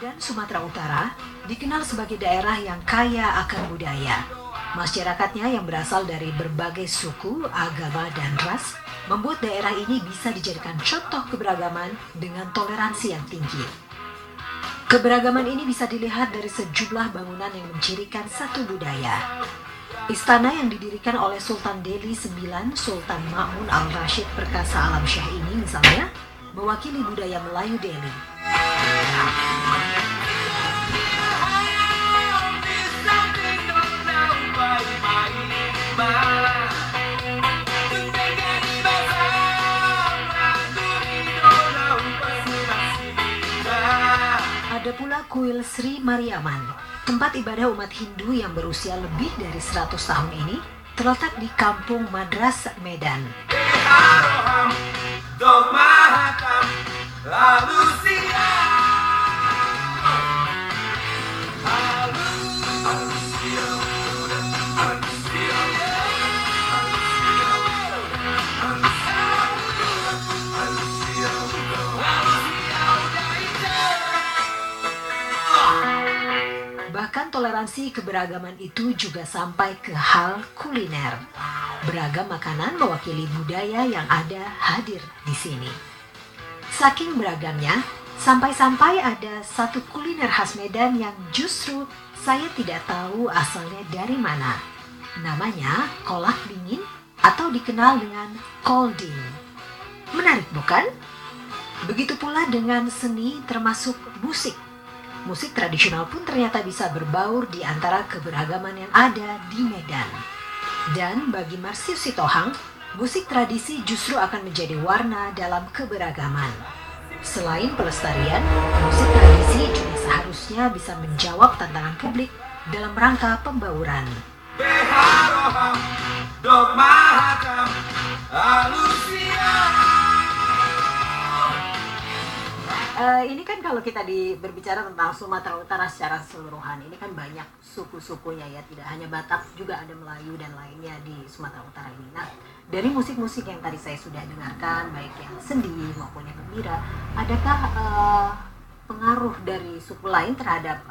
Medan, Sumatera Utara dikenal sebagai daerah yang kaya akan budaya. Masyarakatnya yang berasal dari berbagai suku, agama, dan ras membuat daerah ini bisa dijadikan contoh keberagaman dengan toleransi yang tinggi. Keberagaman ini bisa dilihat dari sejumlah bangunan yang mencirikan satu budaya. Istana yang didirikan oleh Sultan Delhi IX, Sultan Ma'mun al-Rashid Perkasa Alamsyah ini misalnya, mewakili budaya Melayu Delhi. Ada pula kuil Sri Mariaman, tempat ibadah umat Hindu yang berusia lebih dari 100 tahun ini, terletak di Kampung Madras, Medan. Bahkan toleransi keberagaman itu juga sampai ke hal kuliner. Beragam makanan mewakili budaya yang ada hadir di sini. Saking beragamnya, sampai-sampai ada satu kuliner khas Medan yang justru saya tidak tahu asalnya dari mana. Namanya kolak dingin atau dikenal dengan kolding. Menarik bukan? Begitu pula dengan seni termasuk musik. Musik tradisional pun ternyata bisa berbaur di antara keberagaman yang ada di Medan. Dan bagi Marsius Sitohang, musik tradisi justru akan menjadi warna dalam keberagaman. Selain pelestarian, musik tradisi juga seharusnya bisa menjawab tantangan publik dalam rangka pembauran. Ini kan kalau kita berbicara tentang Sumatera Utara secara keseluruhan, ini kan banyak suku-sukunya ya, tidak hanya Batak, juga ada Melayu dan lainnya di Sumatera Utara ini. Nah, dari musik-musik yang tadi saya sudah dengarkan, baik yang sedih maupun yang gembira, adakah pengaruh dari suku lain terhadap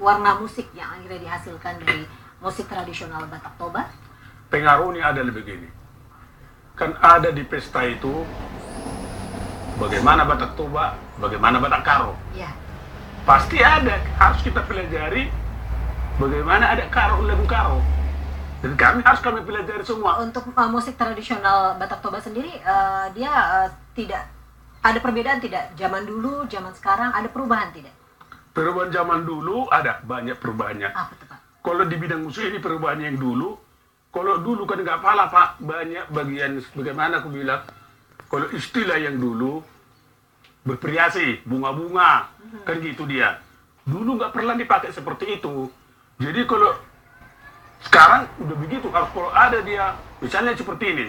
warna musik yang akhirnya dihasilkan dari musik tradisional Batak Toba? Pengaruhnya ada begini, kan ada di pesta itu bagaimana Batak Toba, bagaimana Batak Karo. Ya. Pasti ada, harus kita pelajari bagaimana ada karo, lagu karo. Dan kami pelajari semua. Untuk musik tradisional Batak Toba sendiri, dia tidak ada perbedaan tidak? Zaman dulu, zaman sekarang ada perubahan tidak? Perubahan zaman dulu ada, banyak perubahannya. Apa itu, Pak? Kalau di bidang musik ini perubahannya yang dulu, kalau dulu kan nggak pala Pak, banyak bagian, bagaimana aku bilang, kalau istilah yang dulu bervariasi, bunga-bunga, kan gitu dia. Dulu nggak pernah dipakai seperti itu. Jadi kalau sekarang udah begitu, kalau ada dia, misalnya seperti ini.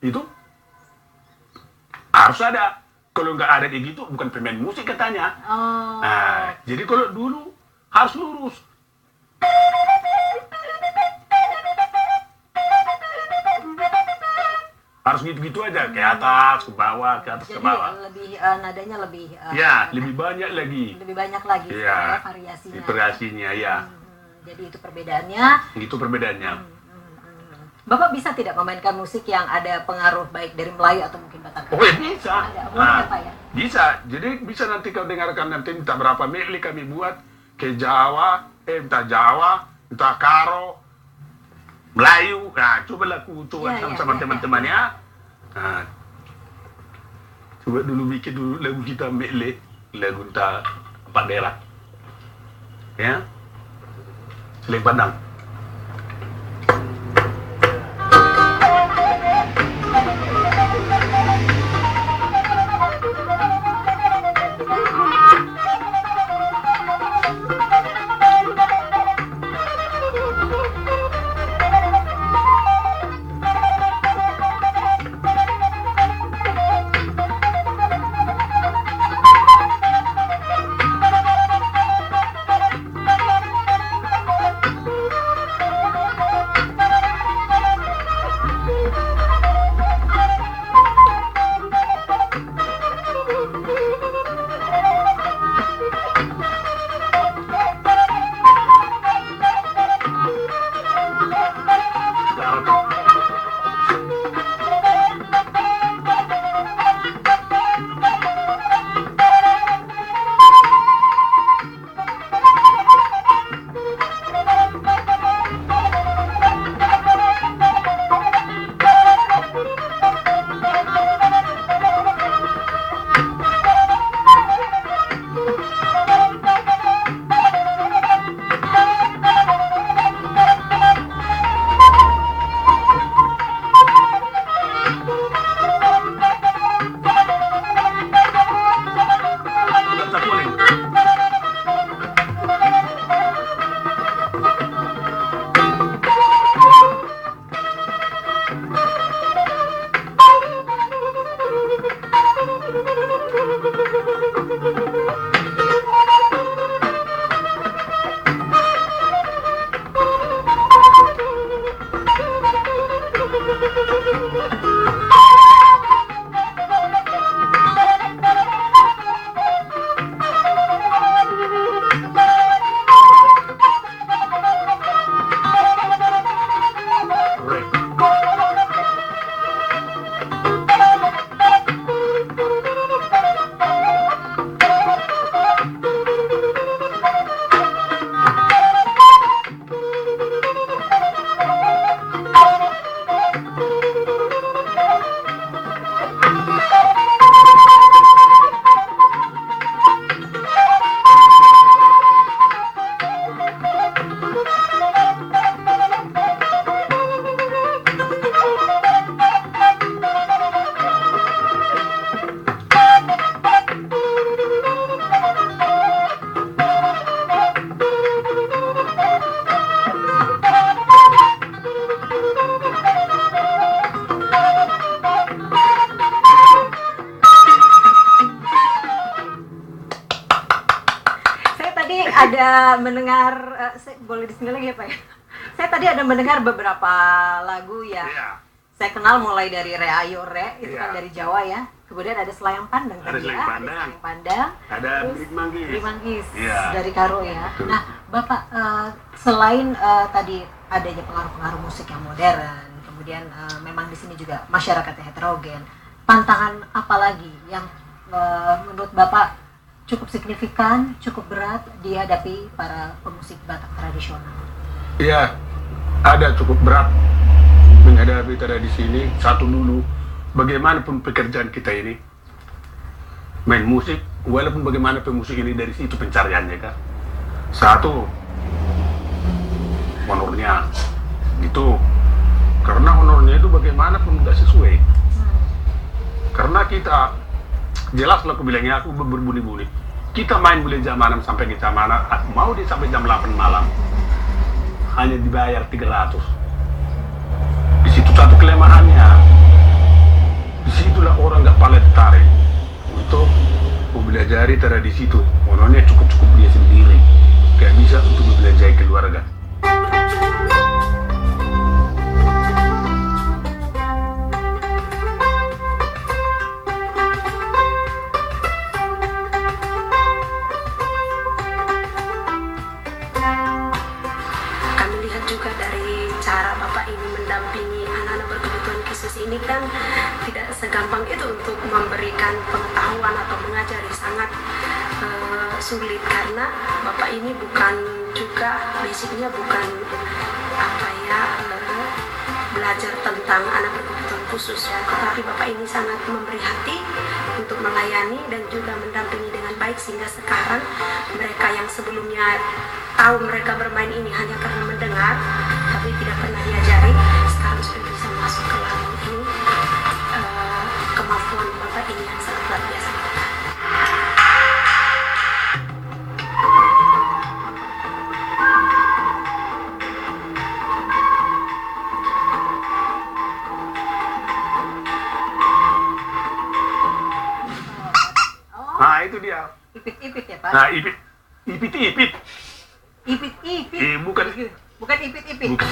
Itu harus ada. Kalau nggak ada kayak gitu, bukan pemain musik katanya. Oh. Nah, jadi kalau dulu harus lurus. Harus gitu-gitu aja, ke atas, ke bawah, ke atas, jadi, ke bawah. lebih nadanya lebih Ya, lebih banyak lagi. lebih banyak lagi Ya, variasinya. variasinya ya. Jadi itu perbedaannya. Itu perbedaannya. Bapak bisa tidak memainkan musik yang ada pengaruh baik dari Melayu atau mungkin Batak? Oh ya bisa. Ada, boleh Pak ya? Bisa. Jadi bisa nanti kau dengarkan nanti entah berapa medley kami buat ke Jawa, entah Jawa, entah Karo, Melayu. Nah, coba aku coba sama teman-teman ya. Nah, coba dulu bikin dulu lagu kita medley, lagu entah apa daerah. Ya. Seling Padang. ada mendengar, boleh di sini lagi ya Pak ya? Saya tadi ada mendengar beberapa lagu ya. Iya. Saya kenal mulai dari Re Ayo Re, itu kan Iya. dari Jawa ya. Kemudian ada Selayang Pandang Ada tadi Selayang ya. Pandang. Ada Selayang Pandang. Ada Terus Bilik Manggis. Bilik Manggis Iya. dari Karo ya. Betul. Nah, Bapak selain tadi adanya pengaruh-pengaruh musik yang modern, kemudian memang di sini juga masyarakatnya heterogen. Tantangan apa lagi yang menurut Bapak cukup signifikan, cukup berat dihadapi para pemusik Batak tradisional? Iya, ada cukup berat menghadapi tradisi ini. Satu dulu, bagaimanapun pekerjaan kita ini, main musik, walaupun bagaimana pemusik ini dari situ pencariannya kan. Satu, honornya, itu karena honornya itu bagaimanapun nggak sesuai. Karena kita, jelas lah aku bilangnya, aku berbunyi-bunyi. Kita main boleh jam 6 sampai ke jam 6, mau dia sampai jam 8 malam, hanya dibayar 300. Di situ satu kelemahannya. Disitulah orang nggak paling tertarik untuk mempelajari tradisi itu. Honornya cukup-cukup dia sendiri, nggak bisa untuk mempelajari keluarga. Kami lihat juga dari cara Bapak ini mendampingi anak-anak berkebutuhan khusus ini kan tidak segampang itu untuk memberikan pengetahuan atau mengajari, sangat sulit karena Bapak ini bukan juga basicnya bukan belajar tentang anak berkebutuhan khusus ya, tetapi Bapak ini sangat memberi hati untuk melayani dan juga mendampingi dengan baik sehingga sekarang mereka yang sebelumnya tahu mereka bermain ini hanya karena mendengar tapi tidak pernah diajari, sekarang sudah bisa masuk ke lagu ini. Kemampuan Bapak ini yang sangat luar biasa. Nah itu dia. Ipit-ipit ya Pak? Nah ipit-ipit. Ipit-ipit? Bukan. Bukan ipit-ipit? Bukan.